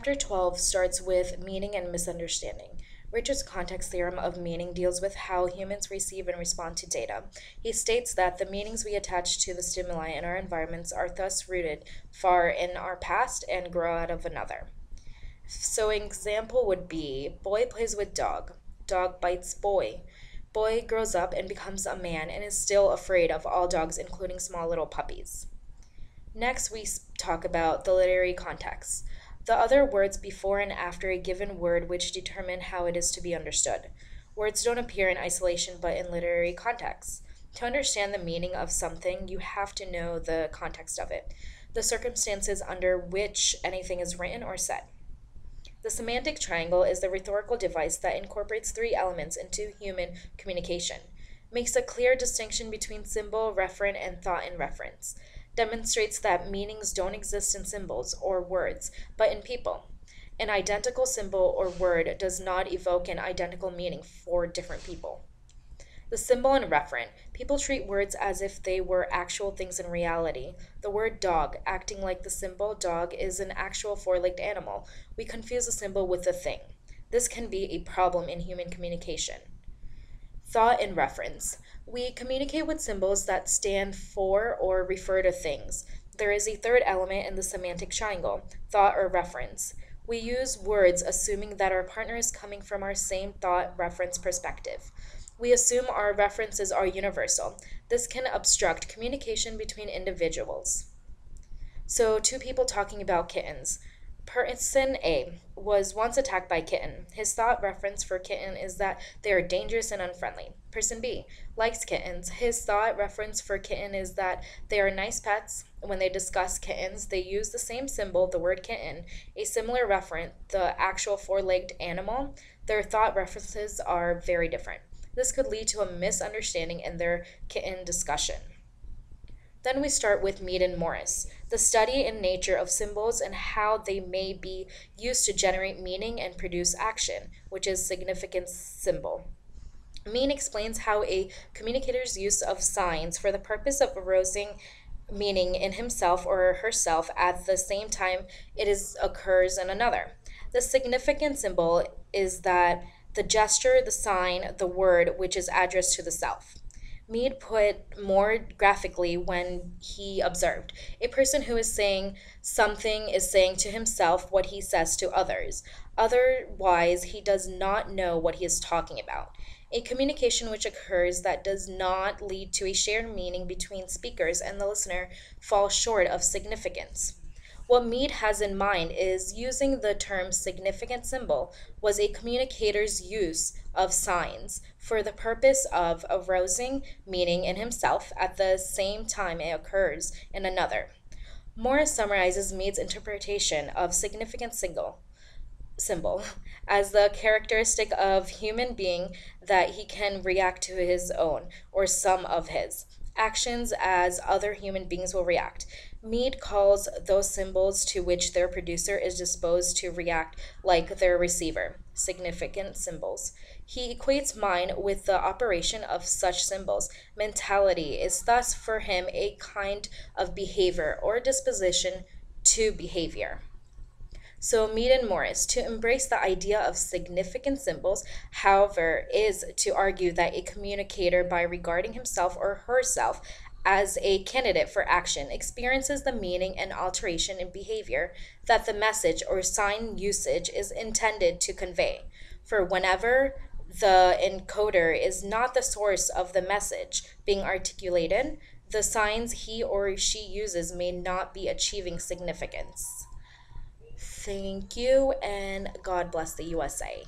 Chapter 12 starts with meaning and misunderstanding. Richard's context theorem of meaning deals with how humans receive and respond to data. He states that the meanings we attach to the stimuli in our environments are thus rooted far in our past and grow out of another. So, an example would be boy plays with dog, dog bites boy. Boy grows up and becomes a man and is still afraid of all dogs, including small little puppies. Next, we talk about the literary context, the other words before and after a given word which determine how it is to be understood. Words don't appear in isolation but in literary context. To understand the meaning of something, you have to know the context of it, the circumstances under which anything is written or said. The semantic triangle is the rhetorical device that incorporates three elements into human communication, makes a clear distinction between symbol, referent, and thought in reference, demonstrates that meanings don't exist in symbols or words, but in people. An identical symbol or word does not evoke an identical meaning for different people. The symbol and referent. People treat words as if they were actual things in reality. The word dog, acting like the symbol dog, is an actual four-legged animal. We confuse a symbol with a thing. This can be a problem in human communication. Thought and reference. We communicate with symbols that stand for or refer to things. There is a third element in the semantic triangle, thought or reference. We use words assuming that our partner is coming from our same thought reference perspective. We assume our references are universal. This can obstruct communication between individuals. So, two people talking about kittens. Person A was once attacked by a kitten. His thought reference for kitten is that they are dangerous and unfriendly. Person B likes kittens. His thought reference for kitten is that they are nice pets. When they discuss kittens, they use the same symbol, the word kitten, a similar referent, the actual four-legged animal. Their thought references are very different. This could lead to a misunderstanding in their kitten discussion. Then we start with Mead and Morris, the study in nature of symbols and how they may be used to generate meaning and produce action, which is significance symbol. Mead explains how a communicator's use of signs for the purpose of arousing meaning in himself or herself at the same time occurs in another. The significant symbol is that the gesture, the sign, the word which is addressed to the self. Mead put more graphically when he observed a person who is saying something is saying to himself what he says to others. Otherwise, he does not know what he is talking about. A communication which occurs that does not lead to a shared meaning between speakers and the listener falls short of significance. What Mead has in mind is using the term significant symbol was a communicator's use of signs for the purpose of arousing meaning in himself at the same time it occurs in another. Morris summarizes Mead's interpretation of significant symbol as the characteristic of human being that he can react to his own or some of his actions as other human beings will react. Mead calls those symbols to which their producer is disposed to react like their receiver, significant symbols. He equates mind with the operation of such symbols. Mentality is thus for him a kind of behavior or disposition to behavior. So, Mead and Morris, to embrace the idea of significant symbols, however, is to argue that a communicator, by regarding himself or herself as a candidate for action, experiences the meaning and alteration in behavior that the message or sign usage is intended to convey. For whenever the encoder is not the source of the message being articulated, the signs he or she uses may not be achieving significance. Thank you, and God bless the USA.